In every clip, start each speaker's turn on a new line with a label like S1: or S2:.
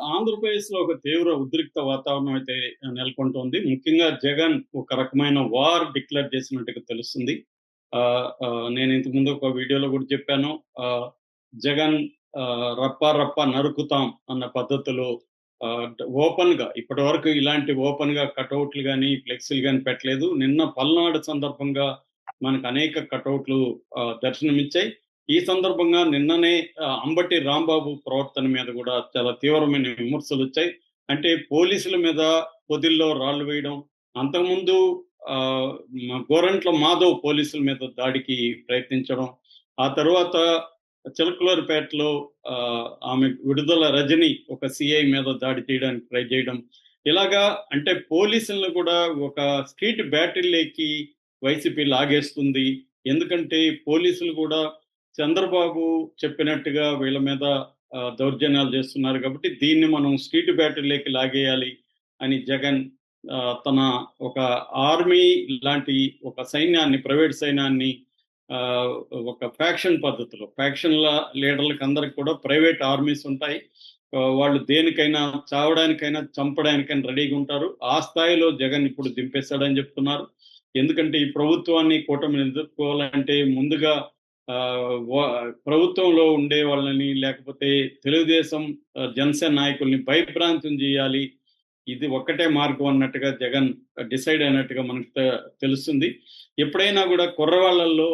S1: ఆంధ్రప్రదేశ్‌లో ఒక తీవ్ర ఉద్రిక్త వాతావరణం అయితే నెలకొంటోంది. ముఖ్యంగా జగన్ ఒక రకమైన వార్ డిక్లేర్ చేసినట్టుగా తెలుస్తుంది. నేను ఇంతకు ముందు ఒక వీడియోలో కూడా చెప్పాను. జగన్ రప్పా రప్పా నరుకుతాం అన్న పద్ధతిలో ఓపెన్‌గా ఇప్పటివరకు ఇలాంటి ఓపెన్‌గా కటౌట్‌లు గాని, ఫ్లెక్సీలు గాని పెట్టలేదు. నిన్న పల్నాడు సందర్భంగా మనకు అనేక కటౌట్‌లు దర్శనమిచ్చాయి. ఈ సందర్భంగా నిన్ననే అంబటి రాంబాబు ప్రవర్తన మీద గూడా చాలా తీవ్రమైన విమర్శలొచ్చాయి. అంటే పోలీసుల మీద పొదిల్లో రాళ్ళు వేయడం, అంతకుముందు ఆహ్, గోరంట్ల మాధవ్ పోలీసుల మీద దాడికి ప్రయత్నించడం, ఆ తరువాత చిలకలూరిపేటలో ఆమె విడుదల రజని ఒక సీఐ మీద దాడి చేయడానికి ట్రై చేయడం. ఇలాగా అంటే పోలీసులను కూడా ఒక స్ట్రీట్ బ్యాటిల్‌లోకి వైసీపీ లాగేస్తుంది. ఎందుకంటే పోలీసులు కూడా చంద్రబాబు చెప్పినట్టుగా వీళ్ళ మీద దౌర్జన్యాలు చేస్తున్నారు కాబట్టి దీన్ని మనం స్ట్రీట్ బ్యాటిల్‌లోకి లాగేయాలి అని జగన్ తన ఒక ఆర్మీ లాంటి ఒక సైన్యాన్ని, ప్రైవేట్ సైన్యాన్ని ఆహ్, ఒక ఫ్యాక్షన్ పద్ధతిలో ఫ్యాక్షన్‌ల లీడర్‌లకి అందరికి కూడా ప్రైవేట్ ఆర్మీస్ ఉంటాయి. వాళ్ళు దేనికైనా చావడానికైనా, చంపడానికైనా రెడీగా ఉంటారు. ఆ స్థాయిలో జగన్ ఇప్పుడు దింపేసాడని చెప్తున్నారు. ఎందుకంటే ఈ ప్రభుత్వాన్ని, కూటమిని ఎదుర్కోవాలంటే ముందుగా వ ప్రభుత్వంలో ఉండే వాళ్ళని లేకపోతే తెలుగుదేశం, జనసేన నాయకుల్ని భయభ్రాంతం జేయాలి. ఇది ఒక్కటే మార్గం అన్నట్టుగా జగన్ డిసైడ్ అయినట్టుగా మనకు తెలుస్తుంది. ఎప్పుడైనా గూడా కుర్రవాళ్ళల్లో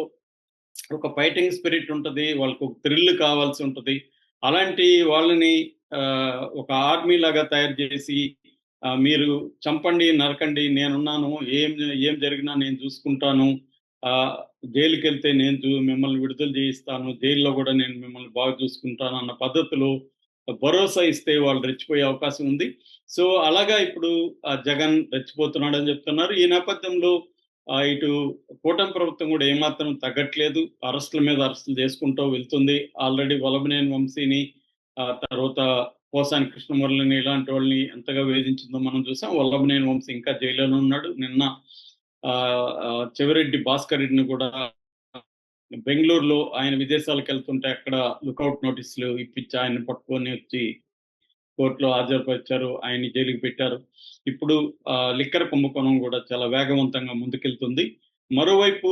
S1: ఒక ఫైటింగ్ స్పిరిట్ ఉంటది. వాళ్ళకొక థ్రిల్ కావాల్సి ఉంటది. అలాంటి వాళ్ళని ఒక ఆర్మీ లాగా తయారు చేసి మీరు చంపండి, నరకండి నేనున్నాను. ఏం ఏం జరిగినా నేను చూసుకుంటాను. ఆహ్, జైలుకెళ్తే నేను మిమ్మల్ని విడుదల చేయిస్తాను. జైల్‌లో గూడా నేను మిమ్మల్ని బాగా చూసుకుంటాను అన్న పద్ధతిలో భరోసా ఇస్తే వాళ్ళు రెచ్చిపోయే అవకాశం ఉంది. సో, అలాగా ఇప్పుడు జగన్ రెచ్చిపోతున్నాడని చెప్తున్నారు. ఈ నేపథ్యంలో ఇటు కూటమి ప్రభుత్వం గూడా ఏమాత్రం తగ్గట్లేదు. అరెస్ట్‌ల మీద అరెస్ట్‌లు చేసుకుంటూ వెళ్తుంది. ఆల్రెడీ వల్లభనేని వంశీని, తర్వాత పోసాని కృష్ణమురళిని ఇలాంటి వాళ్ళని ఎంతగా వేధించిందో మనం చూసాం. వల్లభనేని వంశీ ఇంకా జైల్లోనే ఉన్నాడు. నిన్న చెవిరెడ్డి భాస్కర్ రెడ్డిని కూడా బెంగుళూరులో ఆయన విదేశాలకెళ్తుంటే అక్కడ లుకౌట్ నోటీసులు ఇప్పించి ఆయన్ని పట్టుకొని వచ్చి కోర్టులో హాజరుపరిచారు. ఆయన్ని జైలుకి పెట్టారు. ఇప్పుడు లిక్కర్ కుంభకోణం గూడా చాలా వేగవంతంగా ముందుకెళ్తుంది. మరోవైపు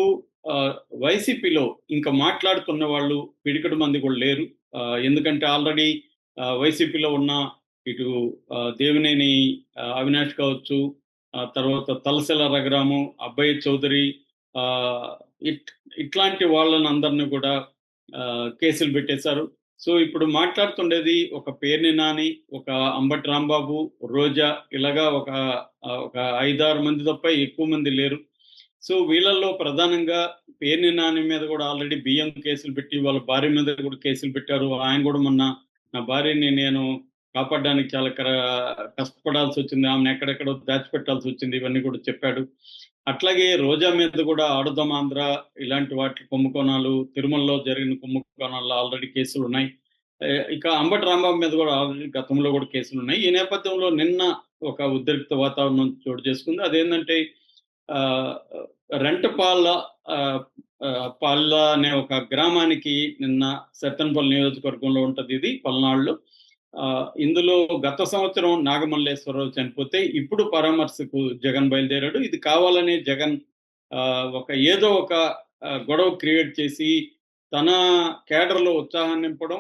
S1: ఆహ్, వైసీపీలో ఇంక మాట్లాడుతున్న వాళ్ళు పిడికెడు మంది కూడా లేరు. ఎందుకంటే ఆల్రెడీ వైసీపీలో ఉన్న ఇటు దేవినేని అవినాష్ కావచ్చు, తర్వాత తలశిల రఘురాము, అబ్బయ్య చౌదరి, ఆహ్, ఇట్ ఇట్లాంటి వాళ్ళనందరిని కూడా కేసులు పెట్టేశారు. సో, ఇప్పుడు మాట్లాడుతుండేది ఒక పేర్ని నాని, ఒక అంబటి రాంబాబు, రోజా ఇలాగా ఒక 5, 6 మంది తప్ప ఎక్కువ మంది లేరు. సో, వీళ్ళల్లో ప్రధానంగా పేర్ని నాని మీద గూడా ఆల్రెడీ బియ్యం కేసులు పెట్టి, వాళ్ళ భార్య మీద కూడా కేసులు పెట్టారు. ఆయన గూడా మొన్న నా భార్యని నేను కాపాడడానికి చాలా కష్టపడాల్సొచ్చింది. ఆమెను ఎక్కడెక్కడో దాచిపెట్టాల్సొచ్చింది. ఇవన్నీ కూడా చెప్పాడు. అట్లాగే రోజా మీద గూడా ఆడుదాం ఆంధ్ర ఇలాంటి వాటి కుంభకోణాలు, తిరుమలలో జరిగిన కుంభకోణాల్లో ఆల్రెడీ కేసులున్నాయి. ఇక అంబటి రాంబాబు మీద గూడా ఆల్రెడీ గతంలో గూడా కేసులున్నాయి. ఈ నేపథ్యంలో నిన్న ఒక ఉద్రిక్త వాతావరణం చోటు చేసుకుంది. అదేందంటే ఆహ్, రెంటపాల ఆహ్, పాల్ల అనే ఒక గ్రామానికి నిన్న సత్తెనపల్లి నియోజకవర్గంలో ఉంటదిది పల్నాడులో. ఇందులో గత సంవత్సరం నాగమల్లేశ్వరరావు చనిపోతే ఇప్పుడు పరామర్శకు జగన్ బయలుదేరాడు. ఇది కావాలనే జగన్ ఒక ఏదో ఒక గొడవ క్రియేట్ చేసి తన కేడర్‌లో ఉత్సాహాన్ని నింపడం,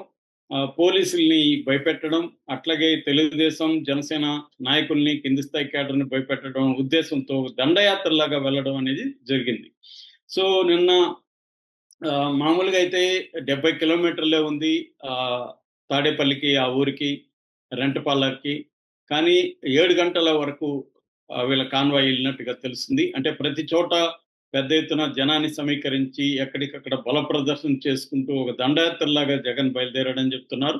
S1: పోలీసుల్ని భయపెట్టడం, అట్లాగే తెలుగుదేశం, జనసేన నాయకుల్ని, కింది స్థాయి కేడర్‌ని భయపెట్టడం ఉద్దేశంతో దండయాత్రలాగా వెళ్ళడం అనేది జరిగింది. సో, నిన్న మామూలుగా అయితే 70 కిలోమీటర్లే ఉంది. తాడేపల్లికి ఆ ఊరికి, రెంటపాలకి. కానీ 7 గంటల వరకు వీళ్ళ కాన్వాయ్ ఎళ్ళినట్టుగా తెలుస్తుంది. అంటే ప్రతి చోట పెద్ద ఎత్తున జనాన్ని సమీకరించి ఎక్కడికక్కడ బల ప్రదర్శన చేసుకుంటూ ఒక దండయాత్రలాగా జగన్ బయలుదేరాడని చెప్తున్నారు.